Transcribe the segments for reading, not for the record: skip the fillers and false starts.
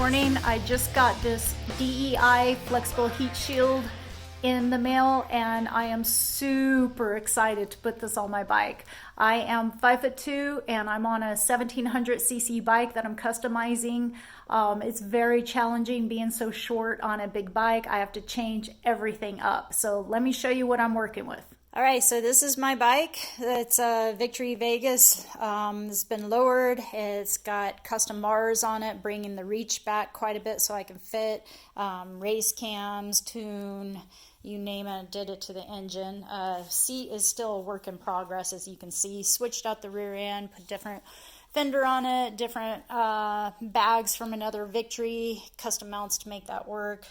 morning. I just got this DEI flexible heat shield in the mail and I am super excited to put this on my bike. I am 5'2" and I'm on a 1700cc bike that I'm customizing. It's very challenging being so short on a big bike. I have to change everything up. So let me show you what I'm working with. All right, so this is my bike. It's a Victory Vegas. It's been lowered. It's got custom bars on it, bringing the reach back quite a bit so I can fit. Race cams, tune, you name it, did it to the engine. Seat is still a work in progress, as you can see. Switched out the rear end, put different fender on it, different bags from another Victory, custom mounts to make that work.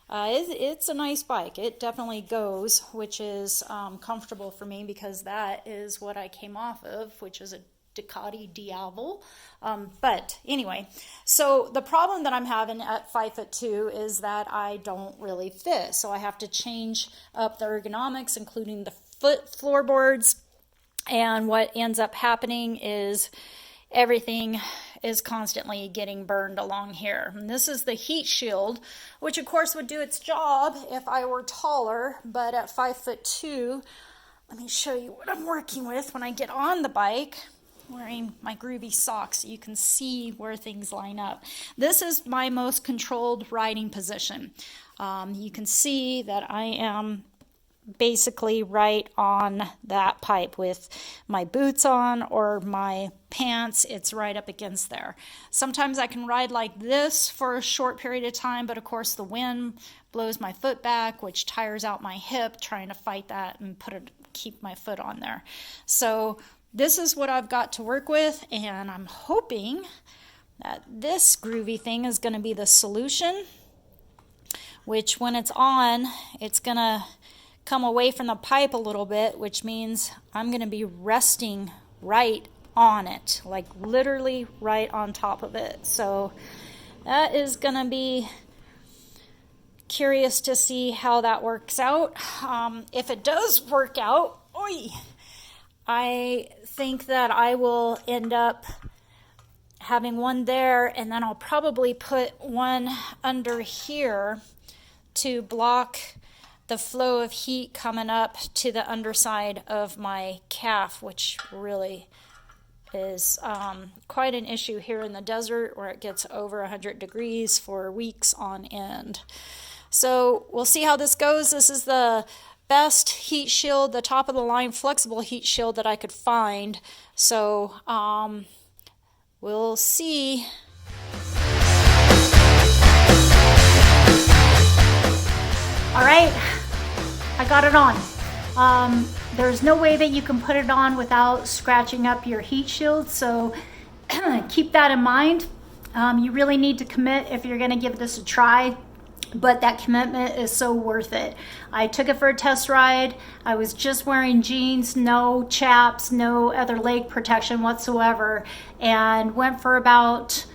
It's a nice bike. It definitely goes, which is comfortable for me because that is what I came off of, which is a Ducati Diavel. But anyway, so the problem that I'm having at 5'2" is that I don't really fit. So I have to change up the ergonomics, including the floorboards. And what ends up happening is everything is constantly getting burned along here. And this is the heat shield, which of course would do its job if I were taller, but at 5'2", let me show you what I'm working with when I get on the bike, wearing my groovy socks so you can see where things line up. This is my most controlled riding position. You can see that I am basically right on that pipe with my boots on or my pants. It's right up against there. Sometimes I can ride like this for a short period of time, but of course the wind blows my foot back, which tires out my hip trying to fight that and keep my foot on there. So this is what I've got to work with, and I'm hoping that this groovy thing is going to be the solution, which when it's on, it's going to come away from the pipe a little bit, which means I'm going to be resting right on it, like literally right on top of it. So that is going to be curious to see how that works out. If it does work out, I think that I will end up having one there, and then I'll probably put one under here to block the flow of heat coming up to the underside of my calf, which really is quite an issue here in the desert where it gets over 100 degrees for weeks on end. So we'll see how this goes. This is the best heat shield, the top of the line flexible heat shield that I could find. So we'll see. All right, I got it on. There's no way that you can put it on without scratching up your heat shield, so keep that in mind. You really need to commit if you're gonna give this a try, but that commitment is so worth it. I took it for a test ride. I was just wearing jeans, no chaps, no other leg protection whatsoever, and went for about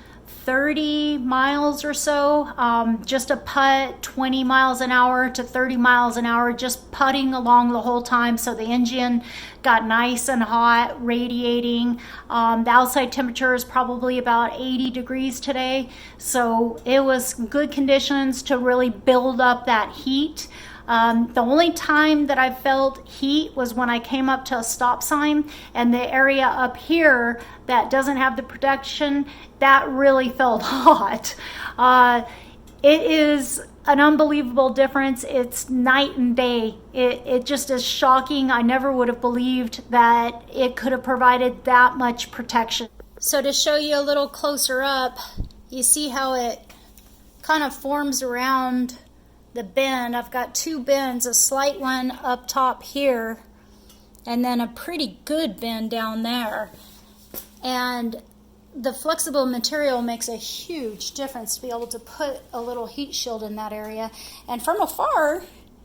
30 miles or so, just a putt, 20 miles an hour to 30 miles an hour, just putting along the whole time. So the engine got nice and hot, radiating. The outside temperature is probably about 80 degrees today. So it was good conditions to really build up that heat. The only time that I felt heat was when I came up to a stop sign, and the area up here that doesn't have the protection, that really felt hot. It is an unbelievable difference. It's night and day. It just is shocking. I never would have believed that it could have provided that much protection. So to show you a little closer up, you see how it kind of forms around the bend. I've got two bends, a slight one up top here, and then a pretty good bend down there. And the flexible material makes a huge difference to be able to put a little heat shield in that area. And from afar,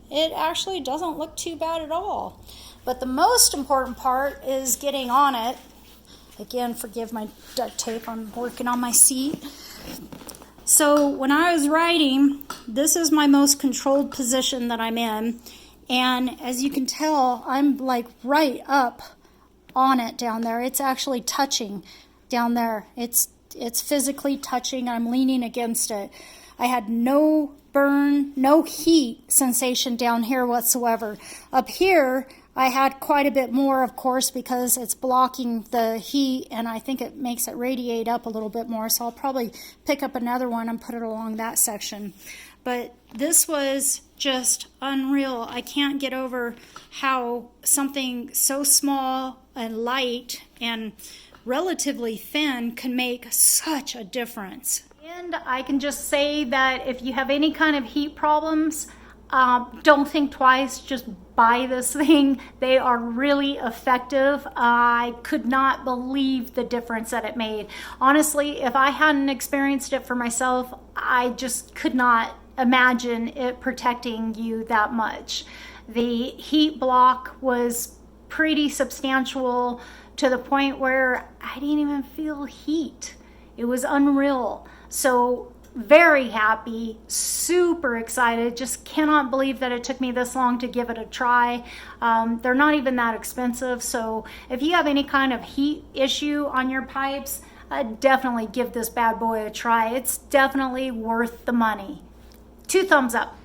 it actually doesn't look too bad at all. But the most important part is getting on it. Again, forgive my duct tape, I'm working on my seat. So when I was riding, this is my most controlled position that I'm in. And as you can tell, I'm like right up on it down there. It's actually touching down there. It's it's physically touching. I'm leaning against it. I had no burn, no heat sensation down here whatsoever. Up here, I had quite a bit more, of course, because it's blocking the heat, and I think it makes it radiate up a little bit more. So I'll probably pick up another one and put it along that section. But this was just unreal. I can't get over how something so small and light and relatively thin can make such a difference. And I can just say that if you have any kind of heat problems, don't think twice, just buy this thing. They are really effective. I could not believe the difference that it made. Honestly, if I hadn't experienced it for myself, I just could not imagine it protecting you that much. The heat block was pretty substantial to the point where I didn't even feel heat. It was unreal. So very happy, super excited, just cannot believe that it took me this long to give it a try. They're not even that expensive, so if you have any kind of heat issue on your pipes, definitely give this bad boy a try. It's definitely worth the money. 2 thumbs up.